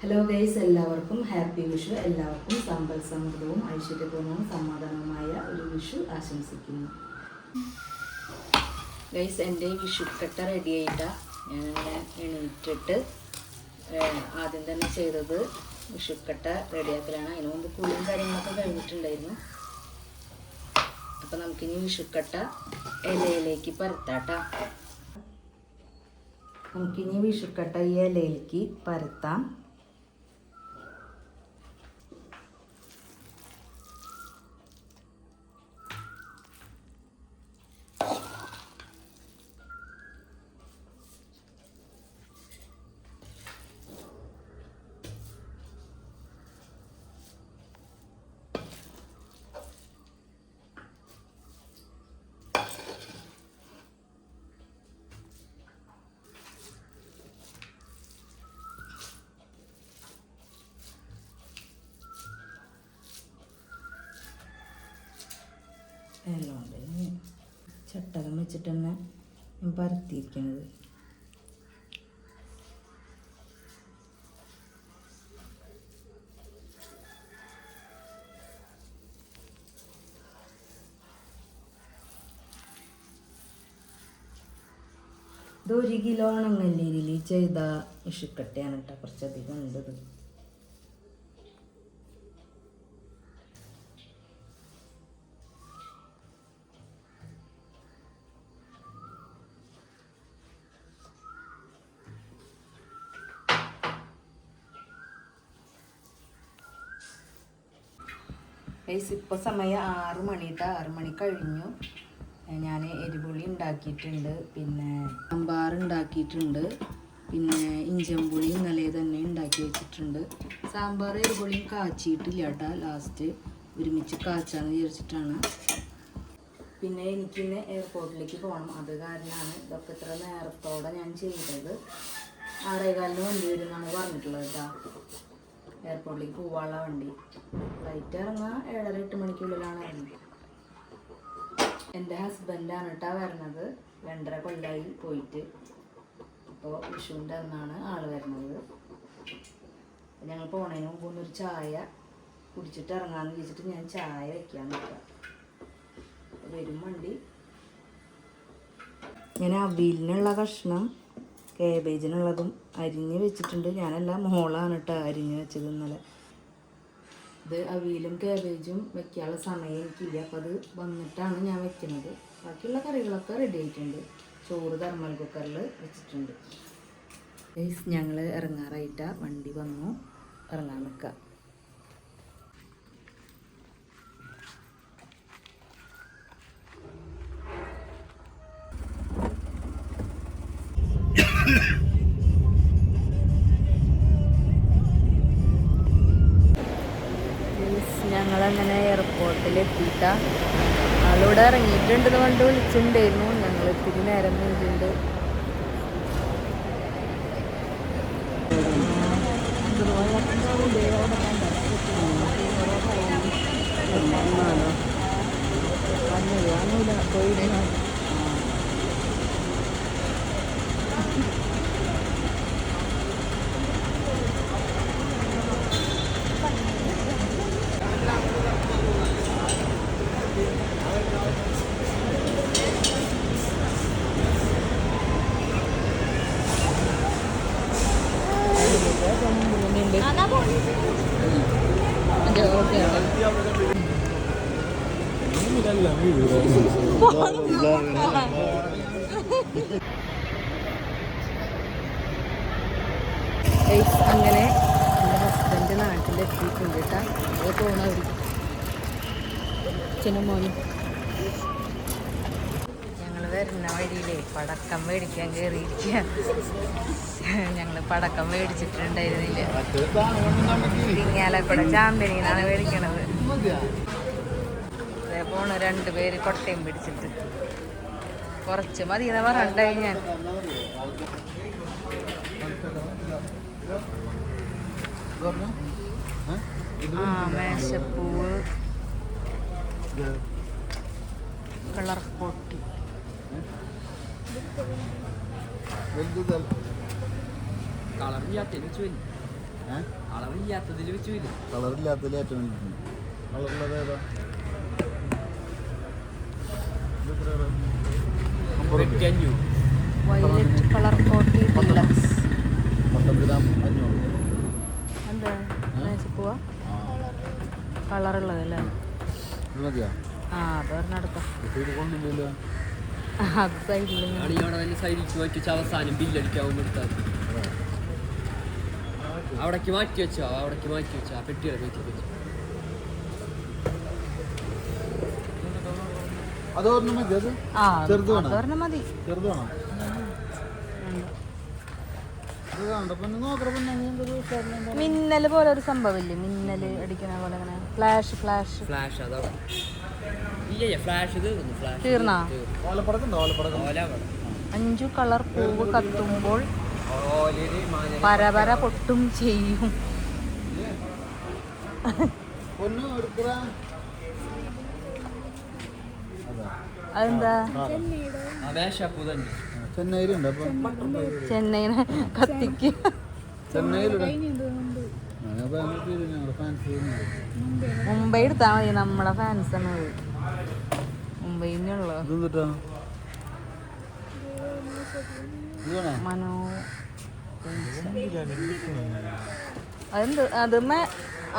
Hello guys, എല്ലാവർക്കും happy Vishu. എല്ലാവർക്കും സമ്പൽ സമൃദ്ധവും ഐശ്വര്യപൂർണ്ണവും സമാധാനവുമായ ഒരു വിഷു ആശംസിക്കുന്നു. ഗൈസ്, എൻ്റെ വിഷുക്കട്ട റെഡി ആയിട്ടാണ് ഞാനങ്ങനെ എണീറ്റിട്ട് ആദ്യം തന്നെ ചെയ്തത് വിഷുക്കട്ട റെഡിയാക്കലാണ്. അതിന് മുമ്പ് കുളിയും കാര്യങ്ങളൊക്കെ കഴിഞ്ഞിട്ടുണ്ടായിരുന്നു. അപ്പം നമുക്കിനി വിഷുക്കട്ട ഇലയിലേക്ക് പരത്താട്ടോ. നമുക്കിനി വിഷുക്കട്ട ഈ ഇലയിലേക്ക് പരത്താം. എല്ലാം ഉണ്ട്. ചട്ടകം വെച്ചിട്ട് തന്നെ പരത്തിയിരിക്കുന്നത്. ഇത് 1 കിലോ ഉണങ്ങല്ലരിയിൽ ചെയ്ത വിഷുക്കട്ടയാണ് കേട്ടോ. കുറച്ചധികം ഉണ്ട് ഇത്. ഇപ്പോൾ സമയം 6 മണിട്ടാ. 6 മണി കഴിഞ്ഞു. ഞാൻ എരിപുളി ഉണ്ടാക്കിയിട്ടുണ്ട്, പിന്നെ സാമ്പാർ ഉണ്ടാക്കിയിട്ടുണ്ട്, പിന്നെ ഇഞ്ചമ്പുളി ഇന്നലെ തന്നെ ഉണ്ടാക്കി വെച്ചിട്ടുണ്ട്. സാമ്പാർ എരിപുളിയും കാച്ചിയിട്ടില്ല കേട്ടോ. ലാസ്റ്റ് ഒരുമിച്ച് കാച്ചാന്ന് വിചാരിച്ചിട്ടാണ്. പിന്നെ എനിക്കിന്ന് എയർപോർട്ടിലേക്ക് പോകണം. അത് കാരണമാണ് ഇതൊക്കെ ഇത്ര നേരത്തോടെ ഞാൻ ചെയ്തത്. 6:15 വണ്ടി വരുമെന്നാണ് പറഞ്ഞിട്ടുള്ളത് കേട്ടോ. എയർപോർട്ടിലേക്ക് പോവാനുള്ള വണ്ടി. ഫ്ലൈറ്റ് ഇറങ്ങാൻ 7:30-8 മണിക്കുള്ളിലാണ് ഇറങ്ങുന്നത്. എൻ്റെ ഹസ്ബൻഡാണ് കേട്ടോ വരണത്. 2.5 കൊല്ലമായി പോയിട്ട്. അപ്പോൾ വിഷുവിൻ്റെ അന്നാണ് ആൾ വരുന്നത്. ഞങ്ങൾ പോണതിന് മുമ്പ് ഒന്നൊരു ചായ കുടിച്ചിട്ട് ഇറങ്ങാമെന്ന് വിചാരിച്ചിട്ട് ഞാൻ ചായ വയ്ക്കാൻ നിൽക്കാം. വരും വണ്ടി. ഞാൻ അവിയലിനുള്ള കഷ്ണം കാബേജിനുള്ളതും അരിഞ്ഞ് വെച്ചിട്ടുണ്ട്. ഞാനെല്ലാം മോളാണ് കേട്ടോ അരിഞ്ഞ് വെച്ചത് ഇന്നലെ. ഇത് അവിയലും കാബേജും വെക്കാനുള്ള സമയം എനിക്കില്ല. അപ്പോൾ അത് വന്നിട്ടാണ് ഞാൻ വെക്കുന്നത്. ബാക്കിയുള്ള കറികളൊക്കെ റെഡി ആയിട്ടുണ്ട്. ചോറ് തെർമൽ കുക്കറിൽ വെച്ചിട്ടുണ്ട്. ഞങ്ങൾ ഇറങ്ങാറായിട്ടാണ്. വണ്ടി വന്നു, ഇറങ്ങാൻ നിൽക്കാം. ഞങ്ങളങ്ങനെ എയർപോർട്ടിൽ എത്തിയിട്ടാ. ആളിവിടെ ഇറങ്ങിയിട്ടുണ്ടെന്ന് കൊണ്ട് വിളിച്ചിട്ടുണ്ടായിരുന്നു. ഞങ്ങൾ ഇത്തിരി നേരം കഴിഞ്ഞിട്ടുണ്ട്. അങ്ങനെ എൻ്റെ ഹസ്ബൻഡ് നാട്ടിലെത്തിയിട്ടുണ്ട് കേട്ടോ. അത് പോണവർ അച്ഛനും മോനും. ഞങ്ങൾ വരുന്ന വഴിയിലേ പടക്കം മേടിക്കാൻ കയറിയിരിക്കുക. ഞങ്ങൾ പടക്കം മേടിച്ചിട്ടുണ്ടായിരുന്നില്ല. ഇങ്ങാലക്കൂടെ ചാമ്പനിന്നാണ് മേടിക്കണത്. അതേ പോണ 2 പേര് കൊട്ടയും പിടിച്ചിട്ട്. കുറച്ച് മതി എന്ന് പറഞ്ഞിട്ടായി ഞാൻ. മേശപ്പൂവ്, കളർ പൊട്ടി. Kalau dia tidak cuy. അളവില്ലാത്തതിൽ വെച്ച് വരും. കളറില്ലാത്തതിൽ ഏറ്റവും കളറുള്ളത് ഏതാ? വയലറ്റ് കളർ കോട്ടി ഡീലക്സ് 10 ഗ്രാം 500. എന്താ പോവാ കളറുള്ളതല്ലേ? ഇത് മതിയാ? ആ അത് പറഞ്ഞെടുക്കാം. ഇത് കൊണ്ടില്ലല്ലോ. അത് സൈഡിൽ സൈഡിലേക്ക് മാറ്റി വെച്ച് അവസാനം ബില്ലടിക്കാവുന്ന എടുത്താൽ അവിടേക്ക് മാറ്റി വെച്ചോ. അവിടേക്ക് മാറ്റി വെച്ചോ. ആ പെട്ടിയുടെ വെച്ച് വെച്ചു. അതൊരെണ്ണം മതി. അത് ചെറുത് വേണം. അതൊരെണ്ണം മതി. ചെറുത് വേണം. മിന്നല് പോലെ ഒരു സംഭവമില്ലേ? മിന്നല് അടിക്കുന്ന പോലെ അങ്ങനെ ഫ്ലാഷ് ഫ്ലാഷ് ഫ്ലാഷ് അതാണ്. ഇല്ല ഫ്ലാഷ് തീർന്നാ? 5 കളർ പൂവ് കത്തുമ്പോൾ പരപര പൊട്ടും ചെയ്യും. അതെന്താ? ചെന്നൈനെ കത്തിക്ക്. മുംബൈ എടുത്താ മതി. നമ്മളെ ഫാൻസ് ആണ് മുംബൈന്നുള്ള മനോ. അതെന്ത്?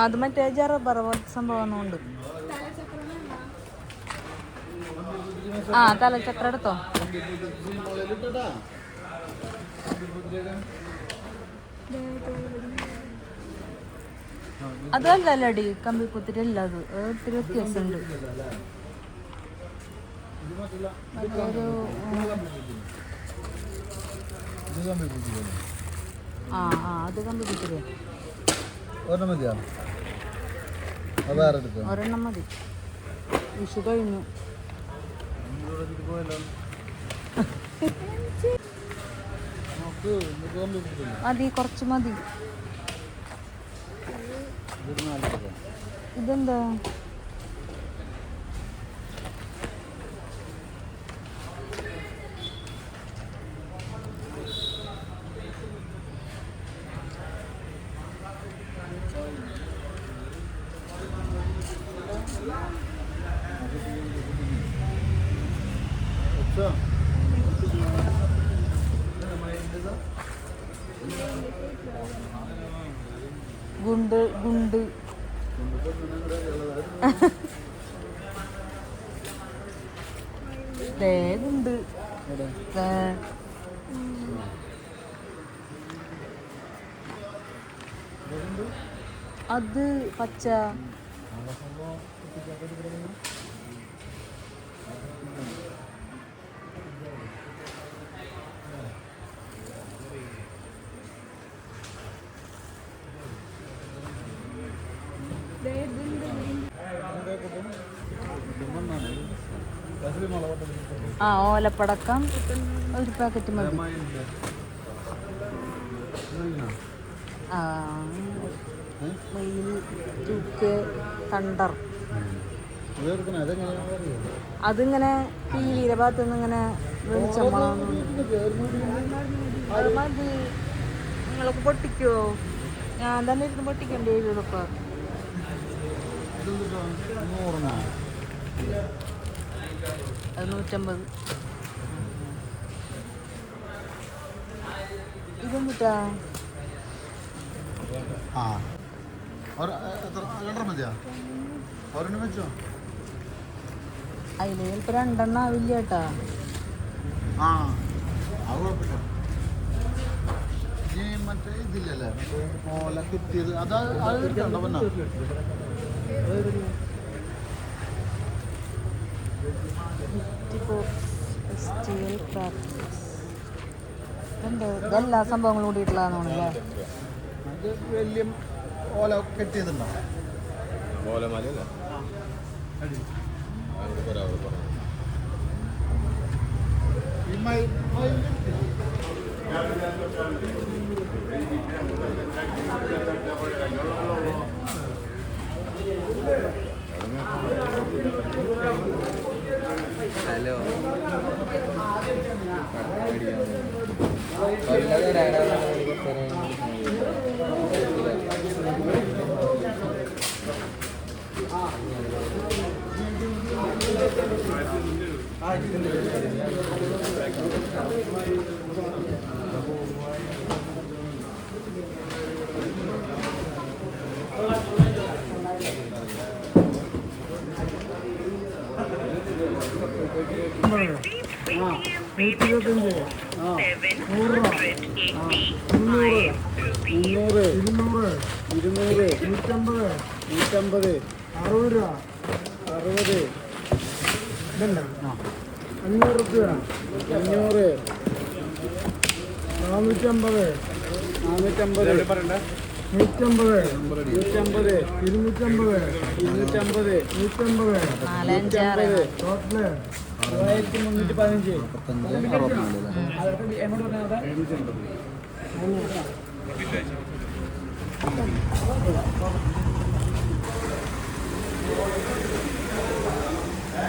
അത് മറ്റേ ജറബറ പോലത്തെ സംഭവം ഉണ്ട്. ആ തലച്ചക്രം എടുത്തോ. അതല്ലടി കമ്പിക്കുത്തിരി അല്ല. അത് ഒത്തിരി വ്യത്യാസമുണ്ട്. മറ്റൊരു അത് കമ്പിക്കുത്തിരി ഒരെണ്ണം മതി. വിഷു കഴിഞ്ഞു. മതി, കുറച്ച് മതി. ഇതെന്താ? ഗുണ്ട് ഗുണ്ട് ഗുണ്ട് അത് പച്ച. ആ ഓലപ്പടക്കം ഒരു പാക്കറ്റ് മതി. മയിൽ തൂക്ക് തണ്ടർ. അതിങ്ങനെ ടിവിയുടെ ഭാഗത്തുനിന്ന് ഇങ്ങനെ വെളിച്ചം മതി. നിങ്ങളൊക്കെ പൊട്ടിക്കുവോ? ഞാൻ തന്നെ ഇരുന്ന് പൊട്ടിക്കേണ്ടി വരും. ഇതൊക്കെ അത് 150. ഇതെന്താ? അതില് ചിലപ്പോ 2 എണ്ണം ആവില്ല കേട്ടാ. മറ്റേ ഇതില്ലല്ലേ ഓല കുത്തിയത്? അത് ഇതെല്ലാ സംഭവങ്ങളും കൂടിയിട്ടുള്ളതാണല്ലേ? അത് വലിയ ഓല കെട്ടിയതുണ്ടോ? ഹലോ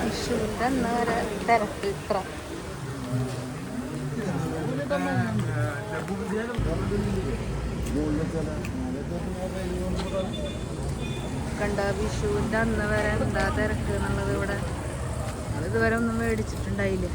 വിഷുവിൻ്റെ വരെ തിരക്ക് ഇത്ര. കണ്ട വിഷുവിൻ്റെ അന്ന് വരെ എന്താ തിരക്ക് എന്നുള്ളത് ഇവിടെ. അത് ഇതുവരെ ഒന്നും മേടിച്ചിട്ടുണ്ടായില്ല.